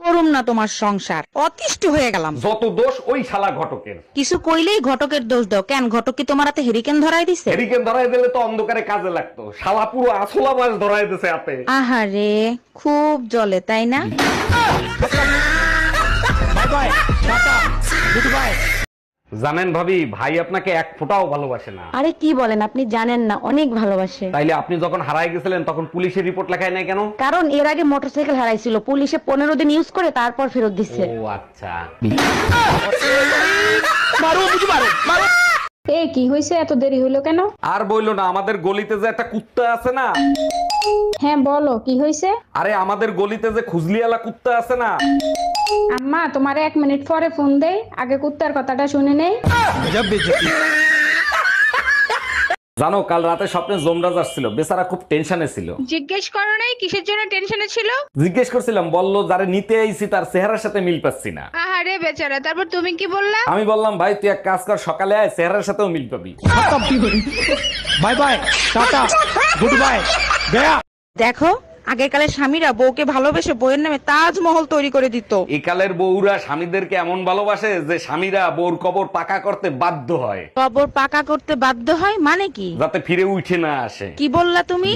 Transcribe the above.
করুম না তোমার সংসার, অতিষ্ঠ হয়ে গেলাম। যত দোষ ওই শালা ঘটকের। কিছু কইলেই ঘটকের দোষ দাও কেন? ঘটক কি তোমার হাতে হেরিকেন ধরাই দিছে? হেরিকেন ধরাই দিলে তো অন্ধকারে কাজে লাগতো, শালা পুরো আসলা মাছ ধরাই দিছে হাতে। আহারে, খুব জ্বলে তাই না? জানেন ভাবি, ভাই আপনাকে এক ফোঁটাও ভালোবাসে না। আরে কি বলেন, আপনি জানেন না, অনেক ভালোবাসে। তাইলে আপনি যখন হারায় গেছিলেন তখন পুলিশের রিপোর্ট লেখায় নাই কেন? কারণ এর আগে মোটরসাইকেল হারাইছিল, পুলিশে 15 দিন ইউজ করে তারপর ফেরত দিচ্ছে। ও আচ্ছা। এ কি হয়েছে, এত দেরি হলো কেন? আর বইলো না, আমাদের গলিতে যে একটা কুত্তা আছে না। হ্যাঁ বলো, কি হয়েছে? আরে আমাদের গলিতে যে খুজলিওয়ালা কুত্তা আছে না। আম্মা তোমার 1 মিনিট পরে ফোন দেই, আগে কুত্তার কথাটা শুনে নেই। জানো, কাল রাতে স্বপ্নে যমরাজ আসছিল, বেচারা খুব টেনশনে ছিল। জিজ্ঞেস করো নাই কিসের জন্য টেনশনে ছিল? জিজ্ঞেস করছিলাম, বললো যারে নিতে আইছি তার চেহারার সাথে মিল পাচ্ছি না। আহারে বেচারা, তারপর তুমি কি বললা? আমি বললাম, ভাই তুই এক কাজ কর, সকালে আয়, চেহারার সাথেও মিল পাবি। Bye bye, tata, good bye, Gaya. দেখো, আগেকালের স্বামীরা বউকে ভালোবেসে বউয়ের নামে তাজমহল তৈরি করে দিত। একালের বউরা স্বামীদেরকে এমন ভালোবাসে যে স্বামীরা বউর কবর পাকা করতে বাধ্য হয়, কবর পাকা করতে বাধ্য হয় মানে কি? যাতে ফিরে উঠে না আসে। কি বললা তুমি?